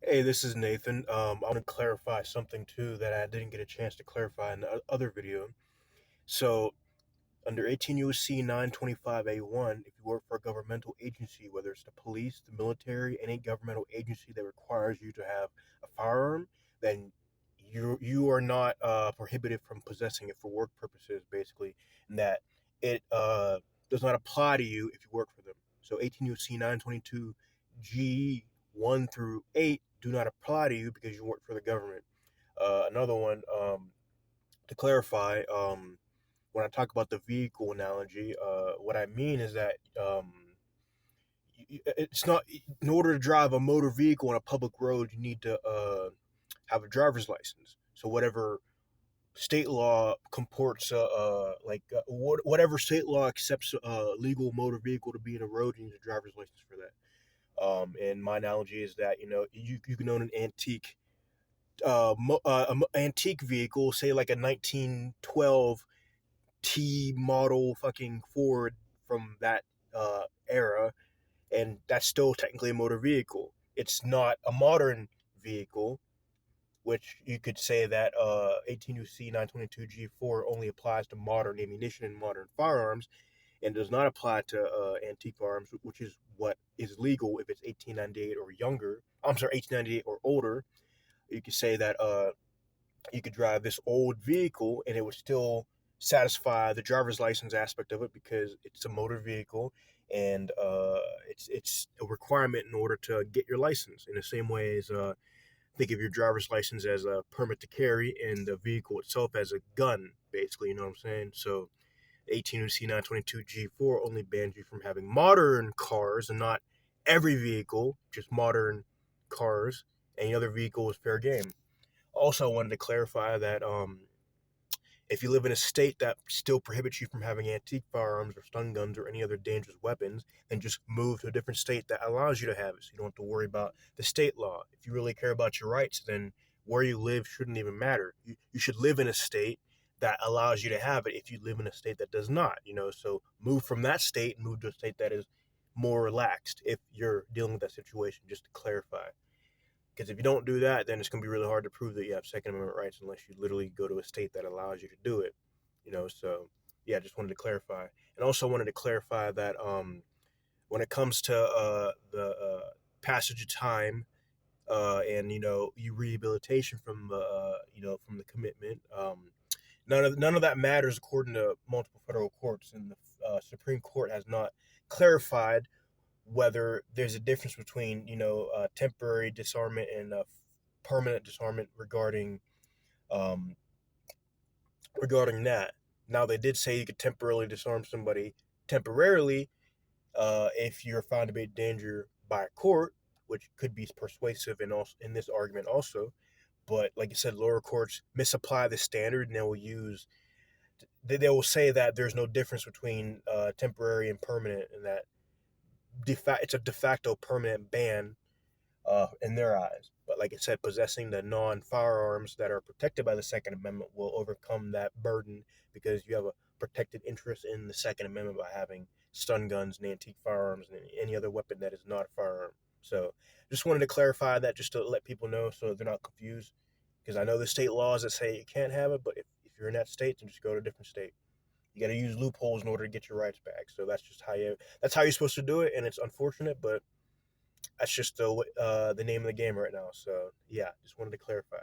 Hey, this is Nathan. I want to clarify something too that I didn't get a chance to clarify in the other video. So, under 18 USC 925A1, if you work for a governmental agency, whether it's the police, the military, any governmental agency that requires you to have a firearm, then you are not prohibited from possessing it for work purposes, basically, and that it does not apply to you if you work for them. So 18 USC 922 G 1 through 8 do not apply to you because you work for the government. Another one, to clarify, when I talk about the vehicle analogy, what I mean is that it's not, in order to drive a motor vehicle on a public road, you need to have a driver's license. So whatever state law comports, whatever state law accepts a legal motor vehicle to be in a road, you need a driver's license for that. And my analogy is that you can own an antique vehicle, say like a 1912 T model fucking Ford from that era, and that's still technically a motor vehicle. It's not a modern vehicle, which you could say that 18 UC 922 G4 only applies to modern ammunition and modern firearms, and does not apply to antique firearms, which is what is legal if it's 1898 or younger. I'm sorry, 1898 or older. You could say that you could drive this old vehicle and it would still satisfy the driver's license aspect of it because it's a motor vehicle, and it's a requirement in order to get your license. In the same way as think of your driver's license as a permit to carry and the vehicle itself as a gun, basically. You know what I'm saying? So 18 UC 922 G4 only bans you from having modern cars and not every vehicle, just modern cars. Any other vehicle is fair game. Also, I wanted to clarify that if you live in a state that still prohibits you from having antique firearms or stun guns or any other dangerous weapons, then just move to a different state that allows you to have it, so you don't have to worry about the state law. If you really care about your rights, then where you live shouldn't even matter. You should live in a state that allows you to have it if you live in a state that does not, so move from that state and move to a state that is more relaxed if you're dealing with that situation, just to clarify. Because if you don't do that, then it's going to be really hard to prove that you have Second Amendment rights unless you literally go to a state that allows you to do it. So yeah, just wanted to clarify, and also wanted to clarify that when it comes to the passage of time and you rehabilitation from the from the commitment, none of that matters according to multiple federal courts, and the Supreme Court has not clarified whether there's a difference between temporary disarmament and permanent disarmament um, regarding that. Now they did say you could temporarily disarm somebody temporarily if you're found to be a danger by a court, which could be persuasive in also in this argument also. But like I said, lower courts misapply the standard, and they will say that there's no difference between temporary and permanent, and that it's a de facto permanent ban in their eyes. But like I said, possessing the non-firearms that are protected by the Second Amendment will overcome that burden because you have a protected interest in the Second Amendment by having stun guns and antique firearms and any other weapon that is not a firearm. So just wanted to clarify that just to let people know so they're not confused. Because I know there's state laws that say you can't have it, but if you're in that state, then just go to a different state. You got to use loopholes in order to get your rights back. So that's how you're supposed to do it, and it's unfortunate, but that's just the name of the game right now. So yeah, just wanted to clarify.